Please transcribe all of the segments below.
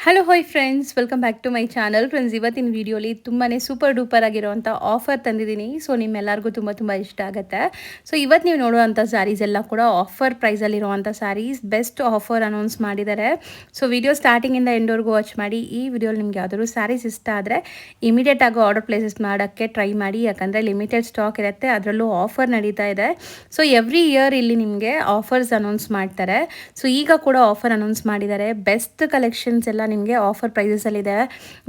Hello hi friends, welcome back to my channel. Friends, ಇವತ್ತಿನ ವಿಡಿಯೋಲಿ ತುಂಬಾ ಸೂಪರ್ ಡೂಪರ್ ಆಗಿರೋವಂಥ ಆಫರ್ ತಂದಿದ್ದೀನಿ. ಸೊ ನಿಮ್ಮೆಲ್ಲರಿಗೂ ತುಂಬ ಇಷ್ಟ ಆಗುತ್ತೆ. ಸೊ ಇವತ್ತು ನೀವು ನೋಡುವಂಥ ಸ್ಯಾರೀಸ್ ಎಲ್ಲ ಕೂಡ ಆಫರ್ ಪ್ರೈಸಲ್ಲಿರುವಂಥ ಸ್ಯಾರೀಸ್, ಬೆಸ್ಟ್ ಆಫರ್ ಅನೌನ್ಸ್ ಮಾಡಿದ್ದಾರೆ. ಸೊ ವಿಡಿಯೋ ಸ್ಟಾರ್ಟಿಂಗಿಂದ ಎಂಡ್ವರೆಗೂ ವಾಚ್ ಮಾಡಿ. ಈ ವಿಡಿಯೋಲಿ ನಿಮ್ಗೆ ಯಾವ್ದಾದ್ರು ಸ್ಯಾರೀಸ್ ಇಷ್ಟ ಆದರೆ ಇಮಿಡಿಯೇಟಾಗಿ ಆರ್ಡರ್ ಪ್ಲೇಸಸ್ ಮಾಡೋಕ್ಕೆ ಟ್ರೈ ಮಾಡಿ, ಯಾಕಂದರೆ ಲಿಮಿಟೆಡ್ ಸ್ಟಾಕ್ ಇರುತ್ತೆ, ಅದರಲ್ಲೂ ಆಫರ್ ನಡೀತಾ ಇದೆ. ಸೊ ಎವ್ರಿ ಇಯರ್ ಇಲ್ಲಿ ನಿಮಗೆ ಆಫರ್ಸ್ ಅನೌನ್ಸ್ ಮಾಡ್ತಾರೆ. ಸೊ ಈಗ ಕೂಡ ಆಫರ್ ಅನೌನ್ಸ್ ಮಾಡಿದ್ದಾರೆ. ಬೆಸ್ಟ್ ಕಲೆಕ್ಷನ್ಸ್ ಎಲ್ಲ ನಿಮಗೆ ಆಫರ್ ಪ್ರೈಸಸಲ್ಲಿದೆ.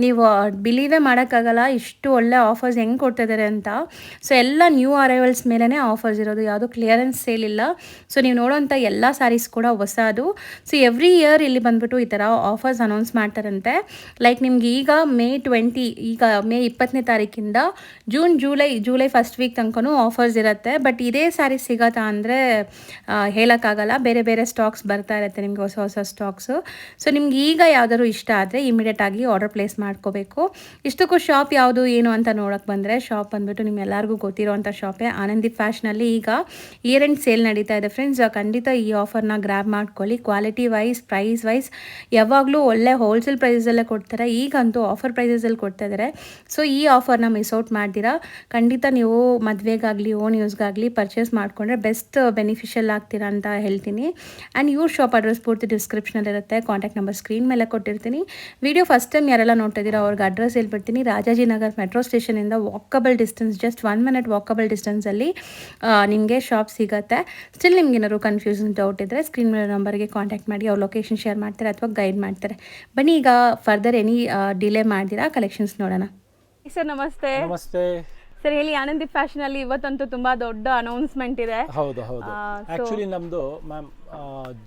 ನೀವು ಬಿಲೀವೇ ಮಾಡೋಕ್ಕಾಗಲ್ಲ ಇಷ್ಟು ಒಳ್ಳೆ ಆಫರ್ಸ್ ಹೆಂಗೆ ಕೊಡ್ತಿದ್ದಾರೆ ಅಂತ. ಸೊ ಎಲ್ಲ ನ್ಯೂ ಅರೈವಲ್ಸ್ ಮೇಲೇ ಆಫರ್ಸ್ ಇರೋದು, ಯಾವುದು ಕ್ಲಿಯರೆನ್ಸ್ ಸೇಲ್ ಇಲ್ಲ. ಸೊ ನೀವು ನೋಡೋಂಥ ಎಲ್ಲ ಸ್ಯಾರೀಸ್ ಕೂಡ ಹೊಸದು. ಸೊ ಎವ್ರಿ ಇಯರ್ ಇಲ್ಲಿ ಬಂದ್ಬಿಟ್ಟು ಈ ಥರ ಆಫರ್ಸ್ ಅನೌನ್ಸ್ ಮಾಡ್ತಾರಂತೆ. ಲೈಕ್ ನಿಮ್ಗೆ ಈಗ ಮೇ 20ನೇ ತಾರೀಕಿಂದ ಜೂಲೈ ಫಸ್ಟ್ ವೀಕ್ ತನಕನೂ ಆಫರ್ಸ್ ಇರುತ್ತೆ. ಬಟ್ ಇದೇ ಸ್ಯಾರೀಸ್ ಸಿಗತ್ತಾ ಅಂದರೆ ಹೇಳೋಕ್ಕಾಗಲ್ಲ. ಬೇರೆ ಬೇರೆ ಸ್ಟಾಕ್ಸ್ ಬರ್ತಾ ಇರುತ್ತೆ ನಿಮಗೆ, ಹೊಸ ಸ್ಟಾಕ್ಸು. ಸೊ ನಿಮ್ಗೆ ಈಗ ಯಾವ್ದಾದ್ರು ಇಷ್ಟ ಆದರೆ ಇಮಿಡಿಯೇಟಾಗಿ ಆರ್ಡರ್ ಪ್ಲೇಸ್ ಮಾಡ್ಕೋಬೇಕು. ಇಷ್ಟಕ್ಕೂ ಶಾಪ್ ಯಾವುದು ಏನು ಅಂತ ನೋಡೋಕೆ ಬಂದರೆ, ಶಾಪ್ ಬಂದುಬಿಟ್ಟು ನಿಮ್ಮೆಲ್ಲರಿಗೂ ಗೊತ್ತಿರೋವಂಥ ಶಾಪೇ ಆನಂದಿ ಫ್ಯಾಷನಲ್ಲಿ. ಈಗ ಇಯರ್ ಎಂಡ್ ಸೇಲ್ ನಡೀತಾ ಇದೆ ಫ್ರೆಂಡ್ಸ್. ಖಂಡಿತ ಈ ಆಫರ್ನ ಗ್ರ್ಯಾಬ್ ಮಾಡ್ಕೊಳ್ಳಿ. ಕ್ವಾಲಿಟಿ ವೈಸ್, ಪ್ರೈಸ್ ವೈಸ್ ಯಾವಾಗಲೂ ಒಳ್ಳೆ ಹೋಲ್ಸೇಲ್ ಪ್ರೈಸಲ್ಲೇ ಕೊಡ್ತಾರೆ. ಈಗಂತೂ ಆಫರ್ ಪ್ರೈಸಸಲ್ಲಿ ಕೊಡ್ತಾ ಇದ್ದಾರೆ. ಸೊ ಈ ಆಫರ್ನ ಮಿಸ್ ಔಟ್ ಮಾಡ್ತೀರಾ. ಖಂಡಿತ ನೀವು ಮದುವೆಗಾಗಲಿ ಓನ್ ಯೂಸ್ಗಾಗಲಿ ಪರ್ಚೇಸ್ ಮಾಡಿಕೊಂಡ್ರೆ ಬೆಸ್ಟ್ ಬೆನಿಫಿಷಿಯಲ್ ಆಗ್ತೀರಾ ಅಂತ ಹೇಳ್ತೀನಿ. ಆ್ಯಂಡ್ ಇವ್ರ ಶಾಪ್ ಅಡ್ರೆಸ್ ಪೂರ್ತಿ ಡಿಸ್ಕ್ರಿಪ್ಷನಲ್ಲಿರುತ್ತೆ. ಕಾಂಟ್ಯಾಕ್ಟ್ ನಂಬರ್ ಸ್ಕ್ರೀನ್ ಮೇಲೆ ಕೊಟ್ಟಿರ್ತೀನಿ. ವಿಡಿಯೋ ಫಸ್ಟ್ ಟೈಮ್ ಯಾರೆಲ್ಲ ನೋಡ್ತಾ ಇದ್ದೀರಾ ಅವ್ರಿಗೆ ಅಡ್ರೆಸ್ ಹೇಳ್ಬಿಡ್ತೀನಿ. ರಾಜಾಜಿನಗರ್ ಮೆಟ್ರೋ ಸ್ಟೇಷನಿಂದ walkable distance, just 1 minute walkable ಡಿಸ್ಟೆನ್ಸಲ್ಲಿ ನಿಮಗೆ ಶಾಪ್ ಸಿಗುತ್ತೆ. ಸ್ಟಿಲ್ ನಿಮ್ಗೆ ಏನಾದ್ರು ಕನ್ಫ್ಯೂಷನ್ ಡೌಟ್ ಇದ್ದರೆ ಸ್ಕ್ರೀನ್ ಮೇಲೆ ನಂಬರ್ಗೆ ಕಾಂಟ್ಯಾಕ್ಟ್ ಮಾಡಿ. ಅವ್ರು ಲೊಕೇಶನ್ ಶೇರ್ ಮಾಡ್ತಾರೆ ಅಥವಾ ಗೈಡ್ ಮಾಡ್ತಾರೆ. ಬನ್ನಿ ಈಗ ಫರ್ದರ್ ಎನಿ ಡಿಲೇ ಮಾಡ್ದಿರಾ ಕಲೆಕ್ಷನ್ಸ್ ನೋಡೋಣ. ಸರ್ ನಮಸ್ತೆ. ನಮಸ್ತೆ ಸರ್ ಹೇಳಿ, ಆನಂದಿ ಫ್ಯಾಷನ್ ಅಲ್ಲಿ ಇವತ್ತಂತೂ ತುಂಬಾ ದೊಡ್ಡ ಅನೌನ್ಸ್ಮೆಂಟ್ ಇದೆ. ಹೌದು ಆಕ್ಚುಲಿ ನಮ್ದು ಮ್ಯಾಮ್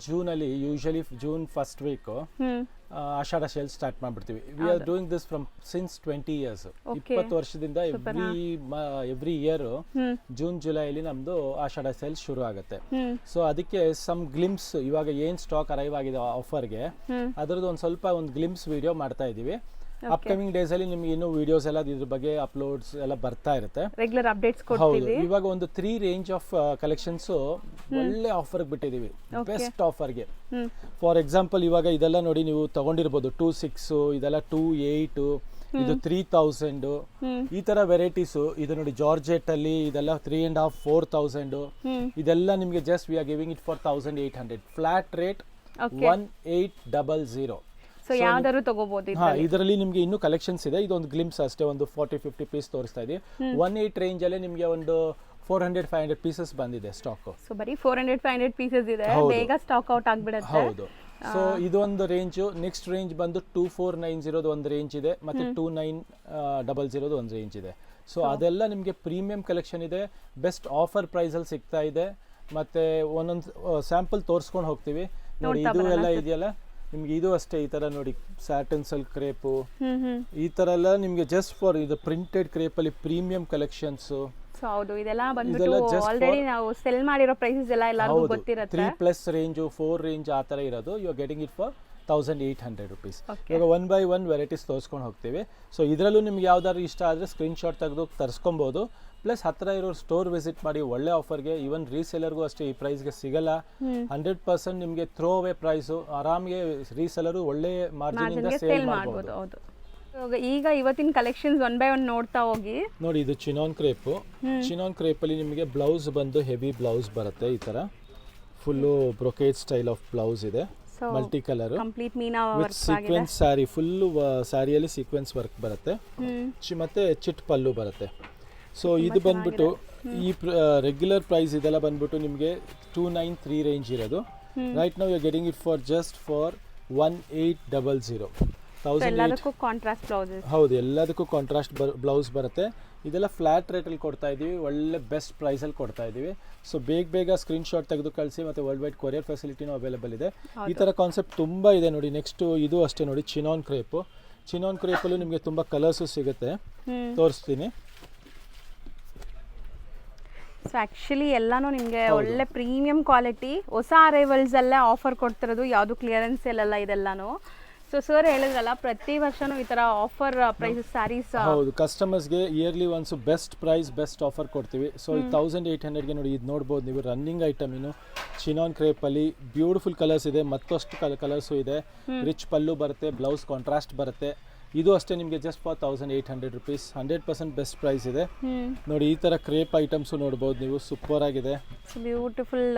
ಜೂನಲ್ಲಿ usually June first week Ashada sale start ಮಾಡ್ಬಿಡ್ತೀವಿ. We are doing this from since 20 years. 20 ವರ್ಷದಿಂದ ಎವ್ರಿ ಇಯರ್ ಜೂನ್ ಜುಲೈಲಿ ನಮ್ದು ಆಷಾಢ ಸೇಲ್ ಶುರು ಆಗುತ್ತೆ. ಸೊ ಅದಕ್ಕೆ ಸಮ್ ಗ್ಲಿಮ್ಸ್ ಇವಾಗ ಏನ್ ಸ್ಟಾಕ್ ಅರೈವ್ ಆಗಿದೆ ಆಫರ್ಗೆ, ಅದರದ್ದು ಒಂದು ಗ್ಲಿಮ್ಸ್ ವಿಡಿಯೋ ಮಾಡ್ತಾ ಇದೀವಿ. ಅಪ್ಕಮಿಂಗ್ ಡೇಸ್ ಅಲ್ಲಿ ನಿಮ್ಗೆ ಇನ್ನೂ ವಿಡಿಯೋಸ್ ಎಲ್ಲ ಇದ್ರ ಬಗ್ಗೆ ಅಪ್ಲೋಡ್ಸ್ ಎಲ್ಲ ಬರ್ತಾ ಇರುತ್ತೆ. ರೆಗ್ಯುಲರ್ ಅಪ್ಡೇಟ್ಸ್ ಕೊಡ್ತೀವಿ. ಇವಾಗ ಒಂದು 3 ರೇಂಜ್ ಆಫ್ ಕಲೆಕ್ಷನ್ಸ್ ಒಳ್ಳೆ ಆಫರ್ ಬಿಟ್ಟಿದೀವಿ, ಬೆಸ್ಟ್ ಆಫರ್ಗೆ. ಫಾರ್ ಎಕ್ಸಾಂಪಲ್ ಇವಾಗ ಇದೆಲ್ಲ ನೋಡಿ, ನೀವು ತಗೊಂಡಿರ್ಬೋದು 26, ಇದೆಲ್ಲ 28, ಇದು 3000, ಈ ತರ ವೆರೈಟೀಸ್. ಇದು ನೋಡಿ ಜಾರ್ಜೆಟ್ ಅಲ್ಲಿ ಇದೆಲ್ಲ 3.5 4,000. ಇದೆಲ್ಲ ನಿಮ್ಗೆ just we are giving it for 1800 flat rate 1800. So ಯಾವ್ದಾದ್ರು ತಗೋಬಹುದು. ಇದರಲ್ಲಿ ನಿಮ್ಗೆ ಇನ್ನೂ ಕಲೆಕ್ಷನ್ಸ್ ಇದೆ. ಇದೊಂದು ಗ್ಲಿಮ್ಸ್ ಅಷ್ಟೇ, ಒಂದು 40-50 ಪೀಸ್ ತೋರಿಸ್ತಾ ಇದೀವಿ. 18 ರೇಂಜ್ ಅಲ್ಲಿ ನಿಮ್ಗೆ ಒಂದು 400-500 ಪೀಸಸ್ ಬಂದಿದೆ ಸ್ಟಾಕ್. ಸೊ ಬರೀ 400-500 ಪೀಸಸ್ ಇದೆ, ಬೇಗ ಸ್ಟಾಕ್ ಔಟ್ ಆಗ್ಬಿಡುತ್ತೆ. ಹೌದು. ಸೊ ಇದೊಂದು ರೇಂಜ್. ನೆಕ್ಸ್ಟ್ ರೇಂಜ್ ಬಂದು 2490 ಒಂದು ರೇಂಜ್ ಇದೆ, ಮತ್ತೆ 2900 ಒಂದು ರೇಂಜ್ ಇದೆ. ಸೊ ಅದೆಲ್ಲ ನಿಮ್ಗೆ ಪ್ರೀಮಿಯಂ ಕಲೆಕ್ಷನ್ ಇದೆ, ಬೆಸ್ಟ್ ಆಫರ್ ಪ್ರೈಸ್ ಅಲ್ಲಿ ಸಿಗ್ತಾ ಇದೆ. ಮತ್ತೆ ಒಂದೊಂದು ಸ್ಯಾಂಪಲ್ ತೋರಿಸ್ಕೊಂಡು ಹೋಗ್ತೀವಿ ನೋಡಿ. ಇದು ಎಲ್ಲ ಇದೆಯಲ್ಲ ನಿಮ್ಗೆ, ಇದು ಅಷ್ಟೇ. ಈ ತರ ನೋಡಿ, ಸ್ಯಾಟನ್ ಸಿಲ್ಕ್ ಕ್ರೇಪು, ಈ ತರ ಎಲ್ಲ ನಿಮ್ಗೆ ಜಸ್ಟ್ ಫಾರ್ ಇದು ಪ್ರಿಂಟೆಡ್ ಕ್ರೇಪ್ ಅಲ್ಲಿ ಪ್ರೀಮಿಯಂ ಕಲೆಕ್ಷನ್ಸ್. ಹೌದು, ಇದೆಲ್ಲ ಬಂದ್ಬಿಟ್ಟು ಆಲ್ರೆಡಿ ನಾವು ಸೆಲ್ ಮಾಡಿರೋ ಪ್ರೈಸಸ್ ಎಲ್ಲ ಎಲ್ಲರಿಗೂ ಗೊತ್ತಿರುತ್ತೆ. 3+ ರೇಂಜ್ 4 ರೇಂಜ್ ಆ ತರ ಇರೋದು. You are getting it for 1800 rupees. ಇವಾಗ 1 by 1 ವೆರೈಟೀಸ್ ತೋರಿಸ್ಕೊಂಡು ಹೋಗ್ತೀವಿ. ಸೊ ಇದರಲ್ಲೂ ನಿಮ್ಗೆ ಯಾವ್ದಾದ್ರು ಇಷ್ಟ ಆದರೆ ಸ್ಕ್ರೀನ್ ಶಾಟ್ ತೆಗೆದು ತರಿಸ್ಕೊಬೋದು. ಪ್ಲಸ್ ಹತ್ತಿರ ಇರೋ ಸ್ಟೋರ್ ವಿಸಿಟ್ ಮಾಡಿ. ಒಳ್ಳೆ ಆಫರ್ಗೆ, ಈವನ್ ರೀಸೆಲರ್ಗೂ ಅಷ್ಟೇ ಈ ಪ್ರೈಸ್ಗೆ ಸಿಗಲ್ಲ. 100% ನಿಮಗೆ ಥ್ರೋ ಅವೇ ಪ್ರೈಸು. ಆರಾಮ್ಗೆ ರೀಸೆಲರು ಒಳ್ಳೆ ಮಾರ್ಜಿನ್ ಇಂದ ಸೇಲ್ ಮಾಡಬಹುದು. ಈಗ ಇವತ್ತಿನ ಕಲೆಕ್ಷನ್ಸ್ 1 by 1 ನೋಡ್ತಾ ಹೋಗಿ. ನೋಡಿ, ಇದು ಚಿನಾನ್ ಕ್ರೇಪ್. ಚಿನಾನ್ ಕ್ರೇಪ್ ಅಲ್ಲಿ ನಿಮಗೆ ಬ್ಲೌಸ್ ಬಂದು ಹೆವಿ ಬ್ಲೌಸ್ ಬರುತ್ತೆ. ಈ ತರ full brocade style of blouse ಇದೆ, multi colour with sequins sari. Full ಸ್ಯಾರಿಯಲ್ಲಿ ಸೀಕ್ವೆನ್ಸ್ ವರ್ಕ್ ಬರುತ್ತೆ, ಮತ್ತೆ ಚಿಟ್ ಪಲ್ಲು ಬರುತ್ತೆ. ಸೊ ಇದು ಬಂದ್ಬಿಟ್ಟು ಈ ರೆಗ್ಯುಲರ್ ಪ್ರೈಸ್ ಇದೆಲ್ಲ ಬಂದ್ಬಿಟ್ಟು ನಿಮಗೆ 293 ರೇಂಜ್ ಇರೋದು. Right now you are getting it for just for 1800. ಹೌದು, ಎಲ್ಲದಕ್ಕೂ ಕಾಂಟ್ರಾಸ್ಟ್ ಬ್ಲೌಸ್ ಬರುತ್ತೆ. ಇದೆಲ್ಲ ಫ್ಲಾಟ್ ರೇಟಲ್ಲಿ ಕೊಡ್ತಾ ಇದೀವಿ, ಒಳ್ಳೆ ಬೆಸ್ಟ್ ಪ್ರೈಸಲ್ಲಿ ಕೊಡ್ತಾ ಇದೀವಿ. ಸೊ ಬೇಗ ಸ್ಕ್ರೀನ್ ಶಾಟ್ ತೆಗೆದು ಕಳಿಸಿ. ಮತ್ತೆ ವರ್ಲ್ಡ್ ವೈಡ್ ಕೊರಿಯರ್ ಫೆಸಿಲಿಟಿನೂ ಅವೈಲೇಬಲ್ ಇದೆ. ಈ ಥರ ಕಾನ್ಸೆಪ್ಟ್ ತುಂಬ ಇದೆ ನೋಡಿ. ನೆಕ್ಸ್ಟ್ ಇದು ಅಷ್ಟೇ ನೋಡಿ, ಚಿನಾನ್ ಕ್ರೇಪು. ಚಿನಾನ್ ಕ್ರೇಪಲ್ಲೂ ನಿಮಗೆ ತುಂಬ ಕಲರ್ಸು ಸಿಗುತ್ತೆ, ತೋರಿಸ್ತೀನಿ. ಸೊ ಆ್ಯಕ್ಚುಲಿ ಎಲ್ಲನೂ ನಿಮಗೆ ಒಳ್ಳೆ ಪ್ರೀಮಿಯಂ ಕ್ವಾಲಿಟಿ, ಹೊಸ ಅರೈವಲ್ಸ್ ಅಲ್ಲೇ ಆಫರ್ ಕೊಡ್ತಿರೋದು, ಯಾವುದು ಕ್ಲಿಯರೆನ್ಸ್ ಎಲ್ಲ ಇದೆಲ್ಲನೂ. ಸೊ ಸರ್ ಹೇಳಿದ್ರಲ್ಲ ಪ್ರತಿ ವರ್ಷನೂ ಈ ತರ ಆಫರ್ ಪ್ರೈಸಸ್ ಸ್ಯಾರೀಸ್ ಹೌದು, ಕಸ್ಟಮರ್ಸ್ಗೆ yearly once best price best offer ಕೊಡ್ತೀವಿ. ಸೊ ಈ 1800ಗೆ ನೋಡಿ, ಇದು ನೋಡ್ಬೋದು ನೀವು, ರನ್ನಿಂಗ್ ಐಟಮ್ ಇನ್ನು ಚಿನಾನ್ ಕ್ರೇಪಲ್ಲಿ ಬ್ಯೂಟಿಫುಲ್ ಕಲರ್ಸ್ ಇದೆ, ಮತ್ತಷ್ಟು ಕಲರ್ಸು ಇದೆ, ರಿಚ್ ಪಲ್ಲು ಬರುತ್ತೆ, ಬ್ಲೌಸ್ ಕಾಂಟ್ರಾಸ್ಟ್ ಬರುತ್ತೆ. ಇದು ಅಷ್ಟೇ ನಿಮಗೆ just for 1800 rupees, 100% best price ಇದೆ. ನೋಡಿ ಈ ಥರ ಕ್ರೇಪ್ ಐಟಮ್ಸು ನೋಡ್ಬೋದು ನೀವು, ಸೂಪರ್ ಆಗಿದೆ, ಬ್ಯೂಟಿಫುಲ್.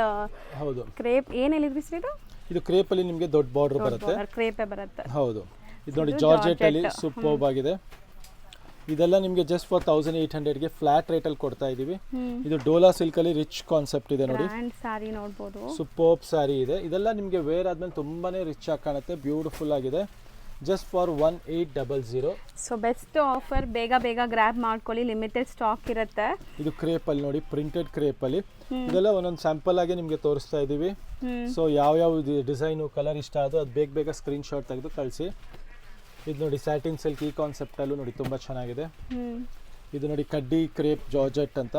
ಹೌದು, ಕ್ರೇಪ್ ಏನು ಹೇಳಿದ್ರಿ ಸರ್ ಇದು ಕ್ರೇಪಲ್ಲಿ ನಿಮಗೆ ದೊಡ್ಡ ಬಾರ್ಡರ್ ಬರುತ್ತೆ. ಕ್ರೇಪೇ ಬರುತ್ತೆ. ಹೌದು, ಇದು ನೋಡಿ ಜಾರ್ಜೆಟಲ್ಲಿ ಸೂಪರ್ಬ್ ಆಗಿದೆ. ಇದೆಲ್ಲ ನಿಮಗೆ ಜಸ್ಟ್ ಫಾರ್ 1800ಗೆ ಫ್ಲಾಟ್ ರೇಟಲ್ಲಿ ಕೊಡ್ತಾ ಇದ್ದೀವಿ. ಇದು ಡೋಲಾ ಸಿಲ್ಕಲ್ಲಿ ರಿಚ್ ಕಾನ್ಸೆಪ್ಟ್ ಇದೆ ನೋಡಿ, ಸ್ಯಾರಿ ನೋಡ್ಬೋದು, ಸೂಪರ್ಬ್ ಸ್ಯಾರಿ ಇದೆ. ಇದೆಲ್ಲ ನಿಮಗೆ ವೇರ್ ಆದ್ಮೇಲೆ ತುಂಬಾನೇ ರಿಚ್ ಆಗಿ ಕಾಣುತ್ತೆ, ಬ್ಯೂಟಿಫುಲ್ ಆಗಿದೆ. Just for 1800. So best offer, ಬೇಗ ಬೇಗ ಗ್ರ್ಯಾಬ್ ಮಾಡ್ಕೊಳ್ಳಿ, ಲಿಮಿಟೆಡ್ ಸ್ಟಾಕ್ ಇರುತ್ತೆ. ಇದು ಕ್ರೇಪ್ ಅಲ್ಲಿ ನೋಡಿ, ಪ್ರಿಂಟೆಡ್ ಕ್ರೇಪ್ ಅಲ್ಲಿ. ಇದೆಲ್ಲ ಒಂದೊಂದು ಸ್ಯಾಂಪಲ್ ಆಗಿ ನಿಮಗೆ ತೋರಿಸ್ತಾ ಇದೀವಿ. ಸೊ ಯಾವ ಡಿಸೈನು ಕಲರ್ ಇಷ್ಟ ಆದೋ ಅದು ಬೇಗ ಬೇಗ ಸ್ಕ್ರೀನ್ ಶಾಟ್ ತೆಗೆದು ಕಳಿಸಿ. ಇದು ನೋಡಿ ಸ್ಯಾಟಿನ್ ಸಿಲ್ಕ್, ಈ ಕಾನ್ಸೆಪ್ಟ್ ಅಲ್ಲೂ ನೋಡಿ ತುಂಬಾ ಚೆನ್ನಾಗಿದೆ. ಇದು ನೋಡಿ ಕಡ್ಡಿ ಕ್ರೇಪ್ ಜಾರ್ಜೆಟ್ ಅಂತ,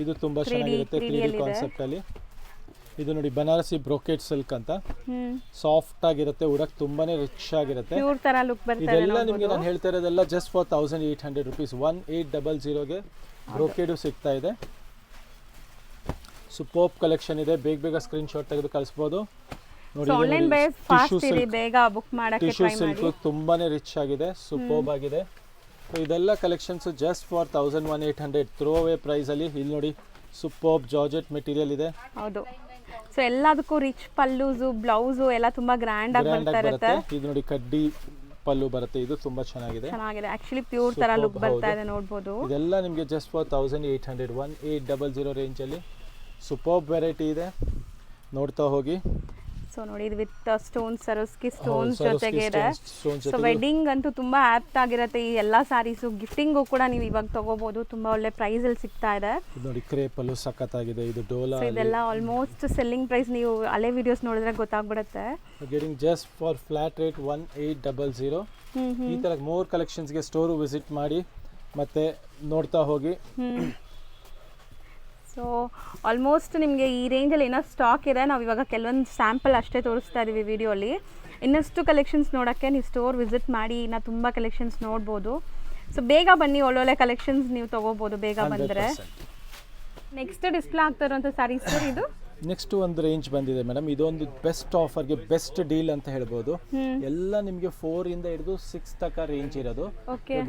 ಇದು ತುಂಬಾ ಚೆನ್ನಾಗಿರುತ್ತೆ 3D ಕಾನ್ಸೆಪ್ಟ್ ಅಲ್ಲಿ. ಇದು ನೋಡಿ ಬನಾರಸಿ ಬ್ರೋಕೆಟ್ ಸಿಲ್ಕ್ ಅಂತ, ಸಾಫ್ಟ್ ಆಗಿರುತ್ತೆ, ಉಡಕ್ ತುಂಬಾನೇ ರಿಚ್ ಆಗಿರುತ್ತೆ. ಇದೆಲ್ಲ ನಿಮಗೆ ನಾನು ಹೇಳ್ತಾ ಇರೋದೆಲ್ಲ ಜಸ್ಟ್ ಫಾರ್ 1800 ರುಪೀಸ್. 1800ಗೆ ಬ್ರೋಕೆಡು ಸಿಗ್ತಾ ಇದೆ. ಸೂಪರ್ಬ್ ಕಲೆಕ್ಷನ್ ಇದೆ, ಬೇಗ ಬೇಗ ಸ್ಕ್ರೀನ್ ಶಾಟ್ ತೆಗೆದು ಕಳಿಸ್ಬೋದು. ನೋಡಿ ಟಿಶ್ಯೂ ಸಿಲ್ಕ್ ತುಂಬಾನೇ ರಿಚ್ ಆಗಿದೆ, ಸೂಪರ್ಬ್ ಆಗಿದೆ. ಸೊ ಇದೆಲ್ಲ collections just for 1800 throw away price ಅಲ್ಲಿ. ಇಲ್ಲಿ ನೋಡಿ ಸೂಪರ್ಬ್ ಜಾರ್ಜೆಟ್ ಮೆಟೀರಿಯಲ್ ಇದೆ. ಹೌದು, ಸೊ ಎಲ್ಲದಕ್ಕೂ ರಿಚ್ ಪಲ್ಲೂಸು ಬ್ಲೌಸು ಎಲ್ಲ ತುಂಬಾ ಗ್ರ್ಯಾಂಡ್ ಆಗಿ ಬರ್ತಾ ಇರುತ್ತೆ. ಇದು ನೋಡಿ ಕಡ್ಡಿ ಪಲ್ಲು ಬರುತ್ತೆ, ಇದು ತುಂಬಾ ಚೆನ್ನಾಗಿದೆ. ಆಕ್ಚುಲಿ ಪ್ಯೂರ್ ತರ ಲುಕ್ ಬರ್ತಾ ಇದೆ, ನೋಡಬಹುದು. ಇದೆಲ್ಲ ನಿಮಗೆ ಜಸ್ಟ್ ಫಾರ್ 1800, 1800 ರೇಂಜ್ ಅಲ್ಲಿ ಸೂಪರ್ಬ್ ವೆರೈಟಿ ಇದೆ, ನೋಡ್ತಾ ಹೋಗಿ. ಸೊ ನೋಡಿ, ಇದು ವಿತ್ ಸ್ಟೋನ್ಸ್, ಸರೋಸ್ಕಿ ಸ್ಟೋನ್ಸ್ ಜೊತೆಗೆ ಇದೆ. ಸೊ ವೆಡ್ಡಿಂಗ್ ಅಂತೂ ತುಂಬಾ ಆಪ್ಟ್ ಆಗಿರುತ್ತೆ ಈ ಎಲ್ಲಾ ಸ್ಯಾರೀಸು. ಗಿಫ್ಟಿಂಗು ಕೂಡ ನೀವು ಇವಾಗ ತಗೋಬಹುದು, ತುಂಬಾ ಒಳ್ಳೆ ಪ್ರೈಸ್ ಅಲ್ಲಿ ಸಿಗ್ತಾ ಇದೆ. ನೋಡಿ ಕ್ರೇಪ್ ಅಲ್ಲೂ ಸಖತ್ತಾಗಿದೆ. ಇದು ಡೋಲಾ, ಇದೆಲ್ಲ ಆಲ್ಮೋಸ್ಟ್ ಸೆಲ್ಲಿಂಗ್ ಪ್ರೈಸ್, ನೀವು ಹಳೆ ವಿಡಿಯೋಸ್ ನೋಡಿದ್ರೆ ಗೊತ್ತಾಗ್ಬಿಡುತ್ತೆ. Getting just for flat rate 1800. ಈ ತರ ಮೋರ್ ಕಲೆಕ್ಷನ್ಸ್ಗೆ ಸ್ಟೋರ್ ವಿಸಿಟ್ ಮಾಡಿ ಮತ್ತೆ ನೋಡ್ತಾ ಹೋಗಿ. ಸೊ ಆಲ್ಮೋಸ್ಟ್ ನಿಮಗೆ ಈ ರೇಂಜಲ್ಲಿ ಏನೋ ಸ್ಟಾಕ್ ಇದೆ. ನಾವು ಇವಾಗ ಕೆಲವೊಂದು ಸ್ಯಾಂಪಲ್ ಅಷ್ಟೇ ತೋರಿಸ್ತಾ ಇದ್ದೀವಿ ವಿಡಿಯೋಲಿ. ಇನ್ನಷ್ಟು ಕಲೆಕ್ಷನ್ಸ್ ನೋಡೋಕ್ಕೆ ನೀವು ಸ್ಟೋರ್ ವಿಸಿಟ್ ಮಾಡಿ, ಇನ್ನು ತುಂಬ ಕಲೆಕ್ಷನ್ಸ್ ನೋಡ್ಬೋದು. ಸೊ ಬೇಗ ಬನ್ನಿ, ಒಳ್ಳೊಳ್ಳೆ ಕಲೆಕ್ಷನ್ಸ್ ನೀವು ತೊಗೋಬೋದು ಬೇಗ ಬಂದರೆ. ನೆಕ್ಸ್ಟ್ ಡಿಸ್ಪ್ಲೇ ಆಗ್ತಾ ಇರೋಂಥ ಸ್ಯಾರೀಸ್ ಸರ್, ಇದು ನೆಕ್ಸ್ಟ್ ಒಂದು ರೇಂಜ್ ಬಂದಿದೆ ಮೇಡಮ್. ಇದೊಂದು ಬೆಸ್ಟ್ ಆಫರ್ಗೆ ಬೆಸ್ಟ್ ಡೀಲ್ ಅಂತ ಹೇಳ್ಬೋದು. ಎಲ್ಲ ನಿಮಗೆ 4 ಇಂದ ಹಿಡಿದು 6 ತನಕ ರೇಂಜ್ ಇರೋದು.